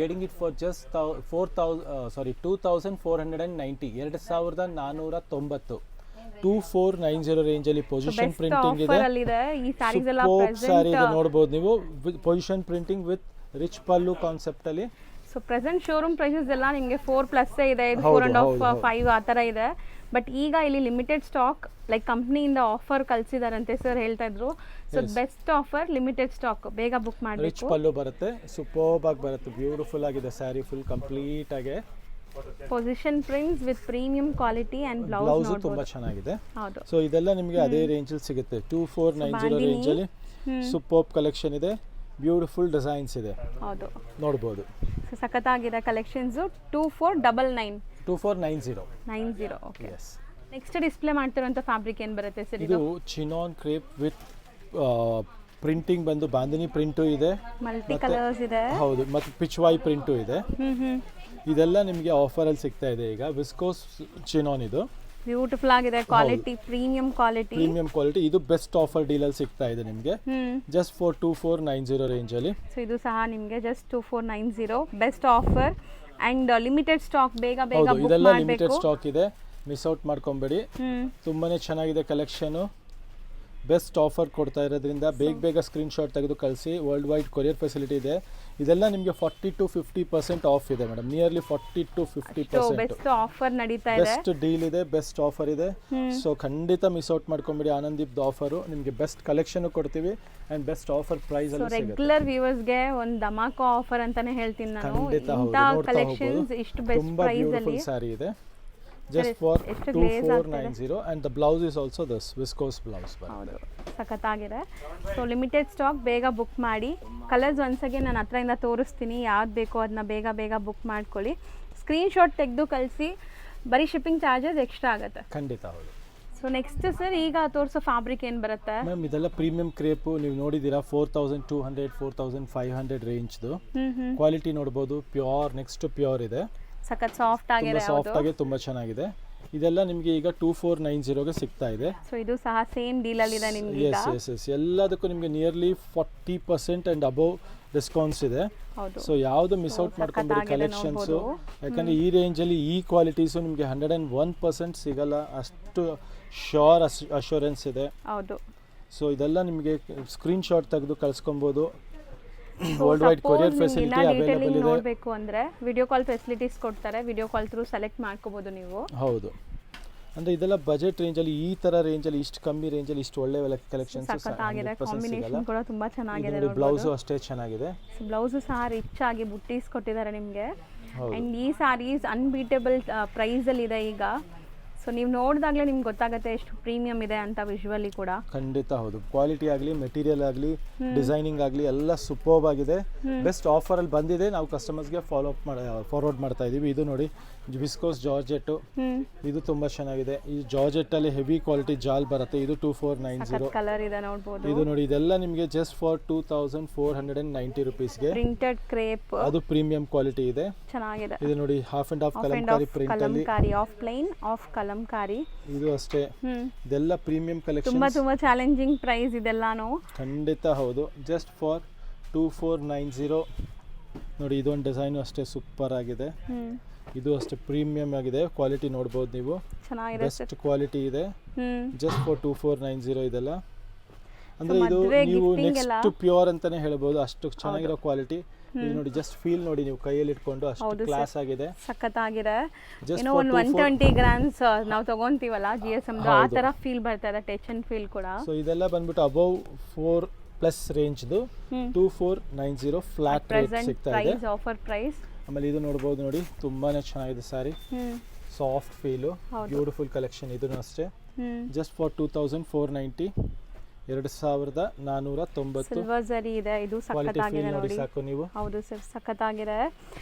Getting it for just 2490, 2490, 2490 range ಅಲ್ಲಿ ಪೊಸಿಷನ್ ಪ್ರಿಂಟಿಂಗ್ ಇದೆ. ಸ್ಯಾರಿ ಇದೆ ನೋಡಬಹುದು ನೀವು, position printing with rich pallu concept ಅಲ್ಲಿ. ಸೊ ಪ್ರೆಸೆಂಟ್ ಶೋರೂಮ್ ಪ್ರೈಸಸ್ ಎಲ್ಲ ನಿಮಗೆ 4+ ಇದೆ, 4.5, 5 ಆ ಥರ ಇದೆ. ಬಟ್ ಈಗ ಇಲ್ಲಿ ಲಿಮಿಟೆಡ್ ಸ್ಟಾಕ್, ಲೈಕ್ ಕಂಪ್ನಿಯಿಂದ ಆಫರ್ ಕಳಿಸಿದಾರಂತೆ ಸರ್ ಹೇಳ್ತಾ ಇದ್ರು. So best offer, limited stock, ಬೇಗ ಬುಕ್ ಮಾಡಬೇಕು. ರಿಚ್ ಪಲ್ಲು ಬರುತ್ತೆ, ಸೂಪರ್ಬ್ ಆಗಿ ಬರುತ್ತೆ, ಬ್ಯೂಟಿಫುಲ್ ಆಗಿದೆ ಸ್ಯಾರಿ, ಫುಲ್ ಕಂಪ್ಲೀಟ್ ಆಗಿ position prints with premium quality and blouse ತುಂಬಾ ಚೆನ್ನಾಗಿದೆ. ಹೌದು, ಸೊ ಇದೆಲ್ಲ ನಿಮಗೆ ಅದೇ ರೇಂಜ್ ಅಲ್ಲಿ ಸಿಗುತ್ತೆ. 2490 ರೇಂಜ್ ಅಲ್ಲಿ ಸೂಪರ್ಬ್ ಕಲೆಕ್ಷನ್ ಇದೆ, ಬ್ಯೂಟಿಫುಲ್ ಡಿಸೈನ್ಸ್ ಇದೆ, ಹೌದು ನೋಡಬಹುದು. ಸೊ ಸಖತ್ತಾಗಿದೆ ಕಲೆಕ್ಷನ್ಸ್. 2499, 2490. ಓಕೆ. ನೆಕ್ಸ್ಟ್ ಡಿಸ್ಪ್ಲೇ ಮಾಡ್ತಿರೋಂಥ ಫ್ಯಾಬ್ರಿಕ್ ಏನು ಬರುತ್ತೆ ಸರ್? ಇದು ಚಿನಾನ್ ಕ್ರೇಪ್ ವಿತ್ ಪ್ರಿಂಟಿಂಗ್ ಬಂದು ಬಾಂದಿನಿ ಪ್ರಿಂಟು ಇದೆ, ಮಲ್ಟಿ ಕಲರ್ಸ್ ಇದೆ, ಹೌದು, ಮತ್ತು ಪಿಚ್ವಾಯಿ ಪ್ರಿಂಟು ಇದೆ. ಇದೆಲ್ಲ ನಿಮಗೆ ಆಫರ್ ಅಲ್ಲಿ ಸಿಗ್ತಾ ಇದೆ ಈಗ. ವಿಸ್ಕೋಸ್ ಚಿನಾನ್, ಇದು ಬ್ಯೂಟಿಫುಲ್ ಆಗಿದೆ, ಕ್ವಾಲಿಟಿ ಪ್ರೀಮಿಯಂ ಕ್ವಾಲಿಟಿ. ಇದು ಬೆಸ್ಟ್ ಆಫರ್ ಡೀಲ್ ಅಲ್ಲಿ ಸಿಗ್ತಾ ಇದೆ ನಿಮಗೆ ಜಸ್ಟ್ ಫಾರ್ 2490 ರೇಂಜ್ ಅಲ್ಲಿ. ಸೊ ಇದು ಸಹ ನಿಮಗೆ just 2490 best offer and limited stock, ಬೇಗ ಬೇಗ ಬುಕ್ ಇದೆಲ್ಲ ಲಿಮಿಟೆಡ್ ಸ್ಟಾಕ್ ಇದೆ, ಮಿಸ್ ಔಟ್ ಮಾಡ್ಕೊಂಬೇಡಿ. ತುಂಬಾನೇ ಚೆನ್ನಾಗಿದೆ ಕಲೆಕ್ಷನ್, ಬೆಸ್ಟ್ ಆಫರ್ ಕೊಡ್ತಾ ಇರೋದ್ರಿಂದ ಬೇಗ ಬೇಗ ಸ್ಕ್ರೀನ್ ಶಾಟ್ ತೆಗೆದು ಕಳಿಸಿ. ವರ್ಲ್ಡ್ ವೈಡ್ ಕೊರಿಯರ್ ಫೆಸಿಲಿಟಿ ಇದೆ. ಇದೆಲ್ಲ ನಿಮಗೆ 40 to 50% ಆಫ್ ಇದೆ madam, nearly 40 to 50% best offer ನಡೀತಾ ಇದೆ, ಬೆಸ್ಟ್ ಡೀಲ್ ಇದೆ, ಬೆಸ್ಟ್ ಆಫರ್ ಇದೆ. ಸೊ ಖಂಡಿತ ಮಿಸ್ ಔಟ್ ಮಾಡ್ಕೊಂಬೇಡಿ. ಆನಂದಿಪ್ದ ಆಫರು ನಿಮಗೆ ಬೆಸ್ಟ್ ಕಲೆಕ್ಷನ್ ಕೊಡ್ತೀವಿ ಅಂಡ್ ಬೆಸ್ಟ್ ಆಫರ್ ಪ್ರೈಸ್ ಅಲ್ಲಿ ಸಿಗುತ್ತೆ. ರೆಗ್ಯುಲರ್ ವ್ಯೂವರ್ಸ್ಗೆ ಒಂದು ಧಮಾಕ ಆಫರ್ ಅಂತಾನೆ ಹೇಳ್ತೀನಿ ನಾನು. ಇಂತ ಕಲೆಕ್ಷನ್ಸ್ ಇಷ್ಟು ಬೆಸ್ಟ್ ಪ್ರೈಸ್ ಅಲ್ಲಿ ಸಾರಿ ಇದೆ just for 2490 and the blouse is also this viscose blouse. ಹೌದು, ಸಖತ್ತಾಗಿದೆ. ಸೊ ಲಿಮಿಟೆಡ್ ಸ್ಟಾಕ್, ಬೇಗ ಬುಕ್ ಮಾಡಿ. ಕಲರ್ಸ್ ಒಂದ್ಸಗೆ ನಾನು ಹತ್ರದಿಂದ ತೋರಿಸ್ತೀನಿ, ಯಾವ್ದು ಬೇಕೋ ಅದನ್ನ ಬೇಗ ಬೇಗ ಬುಕ್ ಮಾಡ್ಕೊಳ್ಳಿ. ಸ್ಕ್ರೀನ್ ಶಾಟ್ ತೆಗೆದು ಕಳಿಸಿ, ಬರೀ ಶಿಪ್ಪಿಂಗ್ ಚಾರ್ಜಸ್ ಎಕ್ಸ್ಟ್ರಾ ಆಗುತ್ತೆ ಖಂಡಿತ. ಹೌದು. ಸೊ ಸೊ ನೆಕ್ಸ್ಟ್ ಸರ್ ಈಗ ತೋರಿಸೋ ಫ್ಯಾಬ್ರಿಕ್ ಏನು ಬರುತ್ತೆ? ಮ್ಯಾಮ್ ಇದೆಲ್ಲ ಪ್ರೀಮಿಯಂ ಕ್ರೇಪು, ನೀವು ನೋಡಿದ್ದೀರಾ 4200 4500 ರೇಂಜ್ದು. ಕ್ವಾಲಿಟಿ ನೋಡ್ಬೋದು, ಪ್ಯೂರ್ ನೆಕ್ಸ್ಟ್ ಪ್ಯೂರ್ ಇದೆ, ಸಖತ್ ಸಾಫ್ಟ್ ಆಗಿದೆ, ಸಾಫ್ಟ್ ಆಗಿ ತುಂಬ ಚೆನ್ನಾಗಿದೆ. ಇದೆಲ್ಲ ನಿಮಗೆ ಈಗ 2490ಗೆ ಸಿಗ್ತಾ ಇದೆ. ಸೊ ಇದು ಸಹ ಸೇಮ್ ಡೀಲಲ್ಲಿ ಇದೆ ನಿಮಗೆ ಈಗ. ಎಸ್ ಎಲ್ಲದಕ್ಕೂ ನಿಮಗೆ ನಿಯರ್ಲಿ 40% ಆ್ಯಂಡ್ ಅಬೌವ್ ಡಿಸ್ಕೌಂಟ್ಸ್ ಇದೆ. ಹೌದು. ಸೊ ಯಾವುದು ಮಿಸ್ ಔಟ್ ಮಾಡ್ಕೊಂಡ್ಬಿಡಿ ಕಲೆಕ್ಷನ್ಸು, ಯಾಕಂದರೆ ಈ ರೇಂಜಲ್ಲಿ ಈ ಕ್ವಾಲಿಟೀಸು ನಿಮಗೆ 101% ಸಿಗಲ್ಲ, ಅಷ್ಟು ಶ್ಯೂರ್ ಅಶ್ಯೂರೆನ್ಸ್ ಇದೆ. ಹೌದು. ಸೊ ಇದೆಲ್ಲ ನಿಮಗೆ ಸ್ಕ್ರೀನ್ಶಾಟ್ ತೆಗೆದು ಕಳಿಸ್ಕೊಬೋದು. World wide courier facility available ಇದೆ. ನೋಡಬೇಕು ಅಂದರೆ ವಿಡಿಯೋ ಕಾಲ್ ಫೆಸಿಲಿಟೀಸ್ ಕೊಡ್ತಾರೆ, ವಿಡಿಯೋ ಕಾಲ್ ಥ್ರೂ ಸೆಲೆಕ್ಟ್ ಮಾಡ್ಕೋಬೋದು ನೀವು. ಹೌದು, ಅಂದರೆ ಇದೆಲ್ಲ ಬಜೆಟ್ ರೇಂಜಲ್ಲಿ, ಈ ಥರ ರೇಂಜಲ್ಲಿ, ಇಷ್ಟು ಕಮ್ಮಿ ರೇಂಜಲ್ಲಿ ಇಷ್ಟು ಒಳ್ಳೆ ಕಲೆಕ್ಷನ್ಸ್ ಸಖತ್ತಾಗಿದೆ. ಕಾಂಬಿನೇಷನ್ ಕೂಡ ತುಂಬ ಚೆನ್ನಾಗಿದೆ. ಬ್ಲೌಸು ಅಷ್ಟೇ ಚೆನ್ನಾಗಿದೆ. ಬ್ಲೌಸು ಸಹ ರಿಚ್ ಆಗಿ ಬುಟ್ಟೀಸ್ ಕೊಟ್ಟಿದ್ದಾರೆ ನಿಮಗೆ. ಆ್ಯಂಡ್ ಈ ಸ್ಯಾರೀಸ್ ಅನ್ಬೀಟೇಬಲ್ ಪ್ರೈಸಲ್ಲಿ ಇದೆ ಈಗ. ಸೊ ನೀವು ನೋಡಿದಾಗಲೇ ನಿಮ್ಗೆ ಗೊತ್ತಾಗುತ್ತೆ ಎಷ್ಟು ಪ್ರೀಮಿಯಂ ಇದೆ ಅಂತ ವಿಜುವಲಿ ಕೂಡ. ಖಂಡಿತ ಹೌದು. ಕ್ವಾಲಿಟಿ ಆಗಲಿ, ಮೆಟೀರಿಯಲ್ ಆಗಲಿ, ಡಿಸೈನಿಂಗ್ ಆಗಲಿ ಎಲ್ಲ ಸೂಪರ್ಬ್ ಆಗಿದೆ. ಬೆಸ್ಟ್ ಆಫರಲ್ಲಿ ಬಂದಿದೆ, ನಾವು ಕಸ್ಟಮರ್ಸ್ಗೆ ಫಾರ್ವರ್ಡ್ ಮಾಡ್ತಾ ಇದ್ದೀವಿ. ಇದು ನೋಡಿ ವಿಸ್ಕೋಸ್ ಜಾರ್ಜೆಟ್ಟು, ಇದು ತುಂಬ ಚೆನ್ನಾಗಿದೆ. ಈ ಜಾರ್ಜೆಟ್ಟಲ್ಲಿ ಹೆವಿ ಕ್ವಾಲಿಟಿ ಜಾಲ್ ಬರುತ್ತೆ. ಇದು 2490 ಕಲರ್ ಇದೆ ನೋಡ್ಬೋದು. ಇದು ನೋಡಿ, ಇದೆಲ್ಲ ನಿಮಗೆ ಜಸ್ಟ್ ಫಾರ್ 2490 ರುಪೀಸ್ಗೆ ಪ್ರಿಂಟೆಡ್ ಕ್ರೇಪ್, ಅದು ಪ್ರೀಮಿಯಂ ಕ್ವಾಲಿಟಿ ಇದೆ, ಚೆನ್ನಾಗಿದೆ. ಇದು ನೋಡಿ half and half Kalamkari print ಅಲ್ಲಿ, ಆಫ್ ಪ್ಲೇನ್ ಆಫ್ ಕಲಂಕಾರಿ, ಇದು ಅಷ್ಟೇ. ಇದೆಲ್ಲ ಪ್ರೀಮಿಯಂ ಕಲೆಕ್ಷನ್, ತುಂಬಾ ಚಾಲೆಂಜಿಂಗ್ ಪ್ರೈಸ್ ಇದೆಲ್ಲಾನು. ಖಂಡಿತ ಹೌದು. ಜಸ್ಟ್ ಫಾರ್ 2490 ನೋಡಿ. ಇದೊಂದು ಡಿಸೈನು ಅಷ್ಟೇ ಸೂಪರ್ ಆಗಿದೆ, ಇದು ಅಷ್ಟೇ ಪ್ರೀಮಿಯಂ ಆಗಿದೆ. ಕ್ವಾಲಿಟಿ ನೋಡ್ಬೋದು ನೀವು, ಚೆನ್ನಾಗಿದೆ, ಬೆಸ್ಟ್ ಕ್ವಾಲಿಟಿ ಇದೆ. ಜಸ್ಟ್ ಫಾರ್ 2490 ಇದೆಲ್ಲ. ಅಂದರೆ ಇದು ನೀವು ನೆಕ್ಸ್ಟ್ ಪ್ಯೂರ್ ಅಂತಾನೆ ಹೇಳ್ಬೋದು, ಅಷ್ಟು ಚೆನ್ನಾಗಿರೋ ಕ್ವಾಲಿಟಿ. ಇದು ನೋಡಿ, ಜಸ್ಟ್ ಫೀಲ್ ನೋಡಿ ನೀವು ಕೈಯಲ್ಲಿ ಇಟ್ಕೊಂಡು, ಅಷ್ಟು ಕ್ಲಾಸ್ ಆಗಿದೆ, ಸಖತ್ತಾಗಿದೆ. ಏನೋ ಒಂದು 120 ಗ್ರಾಮ್ಸ್ ನಾವು ತಗೊಂತೀವಲ್ಲ GSM, ಆ ತರ ಫೀಲ್ ಬರ್ತಾ ಇದೆ, ಟಚ್ ಅಂಡ್ ಫೀಲ್ ಕೂಡ. ಸೊ ಇದೆಲ್ಲ ಬಂದ್ಬಿಟ್ಟು ಅಬೌವ್ 4+ ರೇಂಜ್ದು 2490 ಫ್ಲಾಟ್ ರೇಟ್ ಸಿಗ್ತಾ ಇದೆ, ಆಫರ್ ಪ್ರೈಸ್. ಆಮೇಲೆ ಇದು ನೋಡ್ಬೋದು ನೋಡಿ, ತುಂಬಾನೇ ಚೆನ್ನಾಗಿದೆ sari, soft feel, beautiful collection. ಇದನ್ನು ಅಷ್ಟೇ ಜಸ್ಟ್ ಫಾರ್ 2490, 2490. ಸಿಲ್ವರ್ ಜರಿ ಇದೆ, ಇದು ಸಖತ್ತಾಗಿದೆ ನೋಡಿ, ಸಾಕು ನೀವು. ಹೌದು ಸರ್, ಸಖತ್ತಾಗಿದೆ.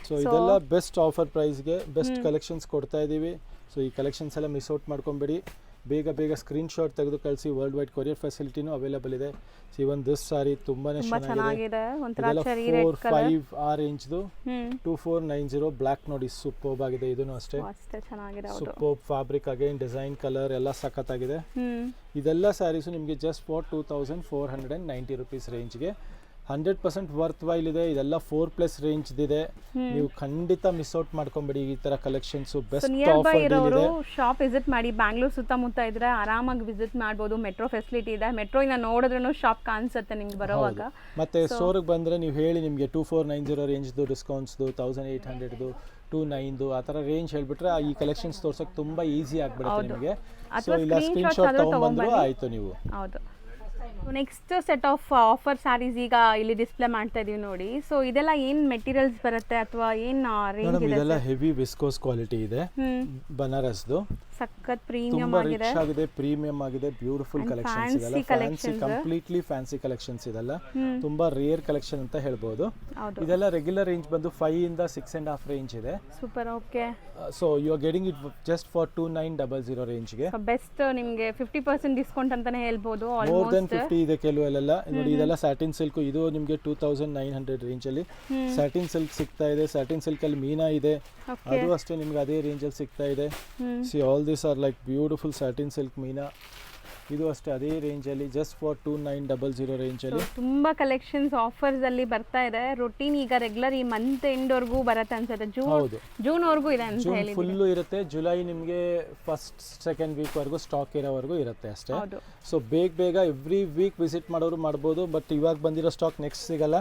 ಸೊ ಇದೆಲ್ಲ ಬೆಸ್ಟ್ ಆಫರ್ ಪ್ರೈಸ್ಗೆ ಬೆಸ್ಟ್ ಕಲೆಕ್ಷನ್ಸ್ ಕೊಡ್ತಾ ಇದ್ದೀವಿ. ಸೊ ಈ ಕಲೆಕ್ಷನ್ಸ್ ಎಲ್ಲ ಮಿಸ್ ಔಟ್ ಮಾಡ್ಕೊಂಬೇಡಿ, ಬೇಗ ಸ್ಕ್ರೀನ್ಶಾಟ್ ತೆಗೆದು ಕಳಿಸಿ. ವರ್ಲ್ಡ್ ವೈಡ್ ಕೊರಿಯರ್ ಫೆಸಿಲಿಟಿನೂ ಅವೈಲೇಬಲ್ ಇದೆ. ಇವನ್ ದಿಸ್ ಸಾರಿ ತುಂಬಾನೇ ಚೆನ್ನಾಗಿದೆ, 4-5 ಆ ರೇಂಜ್ದು 2490 ಬ್ಲ್ಯಾಕ್ ನೋಡಿ, ಸೂಪರ್ಬ್ ಆಗಿದೆ. ಇದನ್ನು ಅಷ್ಟೇ superb fabric, again design, colour ಎಲ್ಲ ಸಖತ್ತಾಗಿದೆ. ಇದೆಲ್ಲ ಸ್ಯಾರೀಸು ನಿಮಗೆ ಜಸ್ಟ್ ಫಾರ್ 2490 ರುಪೀಸ್ ರೇಂಜ್ಗೆ 100% ವರ್ತ್ ವೈಲ್ ಇದೆ. ಇದೆಲ್ಲ 4+ ರೇಂಜ್ ಇದೆ, ನೀವು ಖಂಡಿತ ಮಿಸ್ ಔಟ್ ಮಾಡ್ಕೊಂಬೇಡಿ ಈ ತರ ಕಲೆಕ್ಷನ್ಸ್. ಬೆಸ್ಟ್ ಆಫರ್ ಇದೆ. ಶಾಪ್ ವಿಸಿಟ್ ಮಾಡಿ, ಬ್ಯಾಂಗ್ಳೂರ್ ಸುತ್ತಮುತ್ತ ಇದ್ರೆ ಆರಾಮಾಗಿ ವಿಸಿಟ್ ಮಾಡಬಹುದು. ಮೆಟ್ರೋ ಫೆಸಿಲಿಟಿ ಇದೆ, ಮೆಟ್ರೋ ಇಂದ ನೋಡಿದ್ರೂ ಶಾಪ್ ಕಾಣಿಸುತ್ತೆ ನಿಮ್ಗೆ ಬರೋವಾಗ. ಮತ್ತೆ ಸ್ಟೋರ್ಗೆ ಬಂದ್ರೆ ನೀವು ಹೇಳಿ, ನಿಮಗೆ 2490 ರೇಂಜ್ದು ಡಿಸ್ಕೌಂಟ್ಸ್ದು, 1800ದು, 29 ಆ ಥರ ರೇಂಜ್ ಹೇಳ್ಬಿಟ್ರೆ ಈ ಕಲೆಕ್ಷನ್ಸ್ ತೋರ್ಸಕ್ಕೆ ತುಂಬಾ ಈಸಿ ಆಗ್ಬಿಡುತ್ತೆ ನಿಮಗೆ. ಸೊ ಇಲ್ಲ ಸ್ಕ್ರೀನ್ಶಾಟ್ ತಗೊಂಡ್ಬಂದ್ರು ಆಯ್ತು ನೀವು. ಹೌದು. Next set of offer sarees ಈಗ ಇಲ್ಲಿ ಡಿಸ್ಪ್ಲೇ ಮಾಡ್ತಾ ಇದೀವಿ ನೋಡಿ. ಸೊ ಇದೆಲ್ಲ ಏನ್ ಮೆಟೀರಿಯಲ್ಸ್ ಬರುತ್ತೆ ಅಥವಾ ಏನ್ ರೇಂಜ್ ಇದೆ? ಇದೆಲ್ಲ ಹೆವಿ ವಿಸ್ಕೋಸ್ ಕ್ವಾಲಿಟಿ ಇದೆ, ಬನಾರಸ್ದು, ಸಖತ್ ಪ್ರೀಮಿಯಂ ಆಗಿದೆ, ರಿಚ್ ಆಗಿದೆ, ಪ್ರೀಮಿಯಂ ಆಗಿದೆ, ಬ್ಯೂಟಿಫುಲ್ ಕಲೆಕ್ಷನ್ಸ್ ಇದೆಲ್ಲ, ಫ್ಯಾನ್ಸಿ, ಕಂಪ್ಲೀಟ್ಲಿ ಫ್ಯಾನ್ಸಿ ಕಲೆಕ್ಷನ್ಸ್ ಇದೆಲ್ಲ, ತುಂಬಾ ರೇರ್ ಕಲೆಕ್ಷನ್ ಅಂತ ಹೇಳ್ಬೋದು. ಇದೆಲ್ಲ ರೆಗ್ಯುಲರ್ ರೇಂಜ್ ಬಂದು 5 ಇಂದ 6.5 ರೇಂಜ್ ಇದೆ. Super, okay. So you are getting it just for 2900 ರೇಂಜ್ಗೆ. ಬೆಸ್ಟ್ ನಿಮಗೆ 50% ಡಿಸ್ಕೌಂಟ್ ಅಂತಾನೆ ಹೇಳ್ಬೋದು. ಮೋರ್ ದೆನ್ 50 ಇದೆ ಕೆಲವೆಲ್ಲ. ನೋಡಿ ಇದೆಲ್ಲ ಸ್ಯಾಟಿನ್ ಸಿಲ್ಕ್, ಇದು ನಿಮಗೆ 2900 ರೇಂಜ್ ಅಲ್ಲಿ ಸ್ಯಾಟಿನ್ ಸಿಲ್ಕ್ ಸಿಗ್ತಾ ಇದೆ. ಸ್ಯಾಟಿನ್ ಸಿಲ್ಕ್ ಅಲ್ಲಿ ಮೀನಾ ಇದೆ, ಅದು ಅಷ್ಟೇ ನಿಮ್ಗೆ ಅದೇ ರೇಂಜ್ ಅಲ್ಲಿ ಸಿಗ್ತಾ ಇದೆ. See all this are like beautiful satin silk ಮೀನಾ, ಇದು ಅಷ್ಟೇ ಅದೇ ರೇಂಜ್ ಅಲ್ಲಿ ಜಸ್ಟ್ ಫಾರ್ 2900 ರೇಂಜ್ ಅಲ್ಲಿ. ತುಂಬಾ ಕಲೆಕ್ಷನ್ಸ್ ಆಫರ್ಸ್ ಅಲ್ಲಿ ಬರ್ತಾ ಇದೆ. ರೊಟೀನ್ ಈಗ ರೆಗ್ಯುಲರ್ ಈ ಮಂತ್ ಎಂಡ್ ವರ್ಗೂ ಬರುತ್ತೆ ಅನ್ಸುತ್ತೆ, ಜೂನ್ ವರ್ಗೂ ಇದೆ ಅಂತ ಹೇಳಿ. ಫುಲ್ ಇರುತ್ತೆ, ಜುಲೈ ನಿಮಗೆ 1st-2nd ವೀಕ್ ವರೆಗೂ ಸ್ಟಾಕ್ ಇರೋವರೆಗೂ ಇರುತ್ತೆ ಅಷ್ಟೇ. ಸೊ ಬೇಗ ಎವ್ರಿ ವೀಕ್ ವಿಸಿಟ್ ಮಾಡೋರು ಮಾಡ್ಬೋದು, ಬಟ್ ಇವಾಗ ಬಂದಿರೋ ಸ್ಟಾಕ್ ನೆಕ್ಸ್ಟ್ ಸಿಗಲ್ಲ.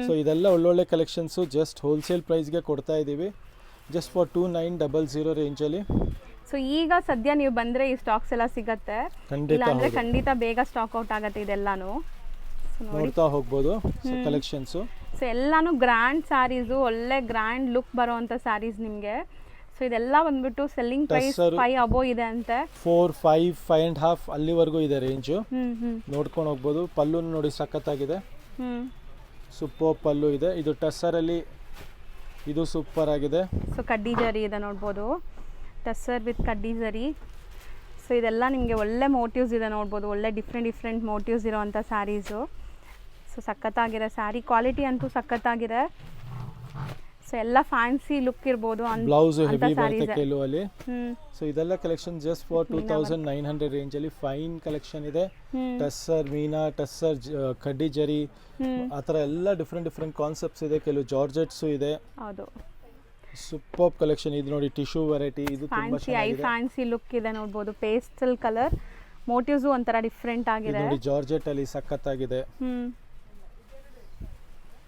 ಸೊ ಇದೆಲ್ಲ ಒಳ್ಳೊಳ್ಳೆ ಕಲೆಕ್ಷನ್ಸು ಜಸ್ಟ್ ಹೋಲ್ಸೇಲ್ ಪ್ರೈಸ್ಗೆ ಕೊಡ್ತಾ ಇದ್ದೀವಿ, ಜಸ್ಟ್ ಫಾರ್ 2900 ರೇಂಜಲ್ಲಿ. ಸೊ ಈಗ ಸದ್ಯ ನೀವು ಬಂದ್ರೆ ಈ ಸ್ಟಾಕ್ಸ್ ಎಲ್ಲ ಸಿಗತ್ತೆ, ಇಲ್ಲಾಂದ್ರೆ ಖಂಡಿತ ಬೇಗ ಸ್ಟಾಕ್ ಔಟ್ ಆಗುತ್ತೆ ಇದೆಲ್ಲಾನು. ನೋಡ್ತಾ ಹೋಗ್ಬೋದು ಕಲೆಕ್ಷನ್ಸ್. ಸೊ ಎಲ್ಲಾನು ಗ್ರ್ಯಾಂಡ್ ಸ್ಯಾರೀಸು, ಒಳ್ಳೆ ಗ್ರ್ಯಾಂಡ್ ಲುಕ್ ಬರೋವಂಥ ಸ್ಯಾರೀಸ್ ನಿಮಗೆ. ಸೊ ಇದೆಲ್ಲ ಬಂದ್ಬಿಟ್ಟು ಸೆಲ್ಲಿಂಗ್ ಪ್ರೈಸ್ 5 ಅಬೋ ಇದೆ ಅಂತೆ, 4, 5, 5.5 ಅಲ್ಲಿವರೆಗೂ ಇದೆ ರೇಂಜು. ನೋಡ್ಕೊಂಡು ಹೋಗ್ಬೋದು. ಪಲ್ಲು ನೋಡಿ ಸಖತ್ತಾಗಿದೆ, ಸೂಪರ್ ಪಲ್ಲು ಇದೆ. ಇದು ಟಸ್ಸರಲ್ಲಿ ಇದು ಸೂಪರ್ ಆಗಿದೆ. ಸೊ ಕಡ್ಡಿ ಜರಿ ಇದೆ ನೋಡ್ಬೋದು, ಟಸ್ಸರ್ ವಿತ್ ಕಡ್ಡಿ ಜರಿ. ಸೊ ಇದೆಲ್ಲ ನಿಮಗೆ ಒಳ್ಳೆ ಮೋಟಿವ್ಸ್ ಇದೆ ನೋಡ್ಬೋದು, ಒಳ್ಳೆ ಡಿಫ್ರೆಂಟ್ ಮೋಟಿವ್ಸ್ ಇರೋವಂಥ ಸ್ಯಾರೀಸು. ಸೊ ಸಖತ್ತಾಗಿರೋ ಸ್ಯಾರಿ, ಕ್ವಾಲಿಟಿ ಅಂತೂ ಸಖತ್ತಾಗಿದೆ. ಸೊ ಎಲ್ಲ ಫ್ಯಾನ್ಸಿ ಲುಕ್ ಇರ್ಬೋದು ಬ್ಲೌಸ್ ಹೆವಿ ಬರುತ್ತೆ ಕೆಲವಲ್ಲಿ. ಸೊ ಇದೆಲ್ಲ ಕಲೆಕ್ಷನ್ ಜಸ್ಟ್ ಫಾರ್ 2900 ರೇಂಜ್ ಅಲ್ಲಿ ಫೈನ್ ಕಲೆಕ್ಷನ್ ಇದೆ. ಟಸ್ಸರ್ ಮೀನಾ, ಟಸ್ಸರ್ ಕಡ್ಡಿ ಜರಿ, ಆ ಥರ ಎಲ್ಲ ಡಿಫ್ರೆಂಟ್ ಕಾನ್ಸೆಪ್ಟ್ಸ್ ಇದೆ. ಕೆಲವು ಜಾರ್ಜೆಟ್ಸ್ ಇದೆ. ಹೌದು, ಸೂಪರ್ ಕಲೆಕ್ಷನ್. ಇದು ನೋಡಿ ಟಿಶ್ಯೂ ವೆರೈಟಿ, ಇದು ತುಂಬಾ ಚೆನ್ನಾಗಿದೆ. ಫ್ಯಾನ್ಸಿ ಲುಕ್ ಇದೆ ನೋಡ್ಬೋದು, ಪೇಸ್ಟಲ್ ಕಲರ್ ಮೋಟಿವ್ಸ್ ಒಂಥರ ಡಿಫ್ರೆಂಟ್ ಆಗಿದೆ. ನೋಡಿ ಜಾರ್ಜೆಟ್ ಅಲ್ಲಿ ಸಖತ್ತಾಗಿದೆ.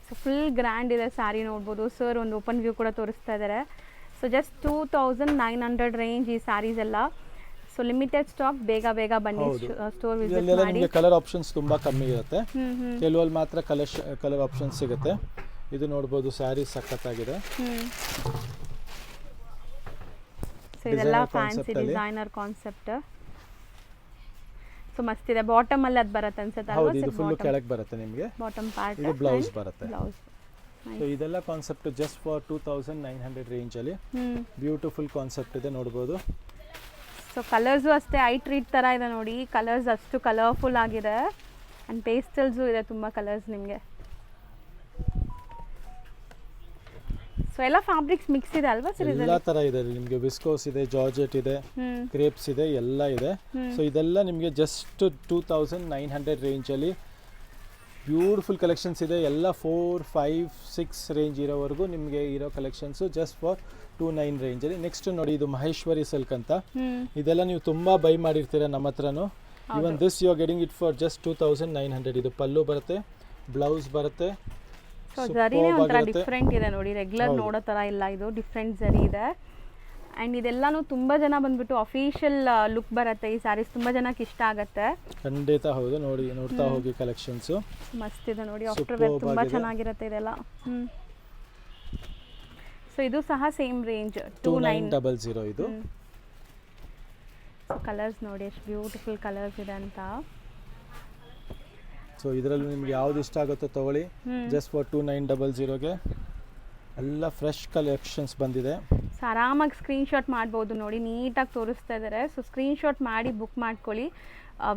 ಸೊ ಫುಲ್ ಗ್ರ್ಯಾಂಡ್ ಇದೆ ಸ್ಯಾರಿ ನೋಡ್ಬೋದು. ಸರ್ ಒಂದು ಓಪನ್ ವ್ಯೂ ಕೂಡ ತೋರಿಸ್ತಾ ಇದ್ದಾರೆ. ಸೊ ಜಸ್ಟ್ 2900 ರೇಂಜ್ ಈ ಸ್ಯಾರೀಸ್ ಎಲ್ಲ. ಸೊ ಲಿಮಿಟೆಡ್ ಸ್ಟಾಕ್, ಬೇಗ ಬನ್ನಿ ಸ್ಟೋರ್ ವಿಸಿಟ್ ಮಾಡಿ. ನಿಮಗೆ ಕಲರ್ ಆಪ್ಷನ್ಸ್ ತುಂಬಾ ಕಮ್ಮಿ ಇರುತ್ತೆ, ಕೆಲವಲ್ಲಿ ಮಾತ್ರ ಕಲರ್ ಆಪ್ಷನ್ಸ್ ಸಿಗುತ್ತೆ. ಇದು ನೋಡ್ಬೋದು, ಸ್ಯಾರಿ ಸಖತ್ತಾಗಿದೆ. ಸೊ ಇದೆಲ್ಲ ಫ್ಯಾನ್ಸಿ ಡಿಸೈನರ್ ಕಾನ್ಸೆಪ್ಟ್. ಸೊ ಮಸ್ತ್ ಇದೆ. ಬಾಟಮ್ ಅಲ್ಲಿ ಅದು ಬರುತ್ತೆ ಅನ್ಸುತ್ತೆ ಅಲ್ವಾ? ಇದು ಫುಲ್ ಕೆಳಗೆ ಬರುತ್ತೆ ನಿಮಗೆ, ಬಾಟಮ್ ಪಾರ್ಟ್. ಇದು ಬ್ಲೌಸ್ ಬರುತ್ತೆ. ಸೊ ಇದೆಲ್ಲ ಕಾನ್ಸೆಪ್ಟ್ ಜಸ್ಟ್ ಫಾರ್ 2900 ರೇಂಜ್ ಅಲ್ಲಿ ಬ್ಯೂಟಿಫುಲ್ ಕಾನ್ಸೆಪ್ಟ್ ಇದೆ ನೋಡ್ಬೋದು. ಸೊ ಕಲರ್ಸು ಅಷ್ಟೇ ಐ ಟ್ರೀಟ್ ಥರ ಇದೆ ನೋಡಿ, ಕಲರ್ಸ್ ಅಷ್ಟು ಕಲರ್ಫುಲ್ ಆಗಿದೆ. ಆ್ಯಂಡ್ ಪೇಸ್ಟಲ್ಸು ಇದೆ ತುಂಬ ಕಲರ್ಸ್ ನಿಮಗೆ. ಸೊ ಎಲ್ಲ ಫ್ಯಾಬ್ರಿಕ್ಸ್ ಮಿಕ್ಸ್ ಇದೆ ಅಲ್ವಾ ಸರ್? ಎಲ್ಲ ತರ ಇದೆ ನಿಮಗೆ, ವಿಸ್ಕೋಸ್ ಇದೆ, ಜಾರ್ಜೆಟ್ ಇದೆ, ಕ್ರೇಪ್ಸ್ ಇದೆ, ಎಲ್ಲ ಇದೆ. ಸೊ ಇದೆಲ್ಲ ನಿಮಗೆ ಜಸ್ಟ್ 2900 ರೇಂಜ್ ಅಲ್ಲಿ ಬ್ಯೂಟಿಫುಲ್ ಕಲೆಕ್ಷನ್ಸ್ ಇದೆ. ಎಲ್ಲ 4, 5, 6 ರೇಂಜ್ ಇರೋವರೆಗೂ ನಿಮಗೆ ಇರೋ ಕಲೆಕ್ಷನ್ಸ್ ಜಸ್ಟ್ ಫಾರ್ 29 ರೇಂಜ್ ಅಲ್ಲಿ. ನೆಕ್ಸ್ಟ್ ನೋಡಿ, ಇದು ಮಹೇಶ್ವರಿ ಸಿಲ್ಕ್ ಅಂತ. ಇದೆಲ್ಲ ನೀವು ತುಂಬಾ ಬೈ ಮಾಡಿರ್ತೀರಾ ನಮ್ಮ ಹತ್ರನು. Even this you are getting it for just 2900. ಇದು ಪಲ್ಲು ಬರುತ್ತೆ, ಬ್ಲೌಸ್ ಬರುತ್ತೆ. ಸೊ ಜರಿನೇ ಒಂಥರ ಡಿಫ್ರೆಂಟ್ ಇದೆ ನೋಡಿ, ರೆಗ್ಯುಲರ್ ನೋಡೋ ಥರ ಇಲ್ಲ, ಇದು ಡಿಫ್ರೆಂಟ್ ಜರಿ ಇದೆ. ಆ್ಯಂಡ್ ಇದೆಲ್ಲನೂ ತುಂಬ ಜನ ಬಂದ್ಬಿಟ್ಟು ಅಫಿಷಿಯಲ್ ಲುಕ್ ಬರುತ್ತೆ ಈ ಸ್ಯಾರೀಸ್, ತುಂಬ ಜನಕ್ಕೆ ಇಷ್ಟ ಆಗುತ್ತೆ. ಖಂಡಿತ ಹೌದು, ನೋಡ್ತಾ ಹೋಗಿ ಕಲೆಕ್ಷನ್ಸ್ ಮಸ್ತ್ ಇದೆ ನೋಡಿ. ಆಫ್ಟರ್ ವೇರ್ ತುಂಬ ಚೆನ್ನಾಗಿರುತ್ತೆ ಇದೆಲ್ಲ. ಸೊ ಇದು ಸಹ ಸೇಮ್ ರೇಂಜ್ 2900. ಇದು ಕಲರ್ಸ್ ನೋಡಿ ಎಷ್ಟು ಬ್ಯೂಟಿಫುಲ್ ಕಲರ್ಸ್ ಇದೆ ಅಂತ. ಸೊ ಇದರಲ್ಲಿ ನಿಮ್ಗೆ ಯಾವ್ದು ಇಷ್ಟ ಆಗುತ್ತೋ ತಗೊಳ್ಳಿ. ಜಸ್ಟ್ ಫಾರ್ 2900ಗೆ ಎಲ್ಲ ಫ್ರೆಶ್ ಕಲೆಕ್ಷನ್ಸ್ ಬಂದಿದೆ. ಸೊ ಆರಾಮಾಗಿ ಸ್ಕ್ರೀನ್ಶಾಟ್ ಮಾಡ್ಬೋದು ನೋಡಿ, ನೀಟಾಗಿ ತೋರಿಸ್ತಾ ಇದ್ದಾರೆ. ಸೊ ಸ್ಕ್ರೀನ್ಶಾಟ್ ಮಾಡಿ ಬುಕ್ ಮಾಡ್ಕೊಳ್ಳಿ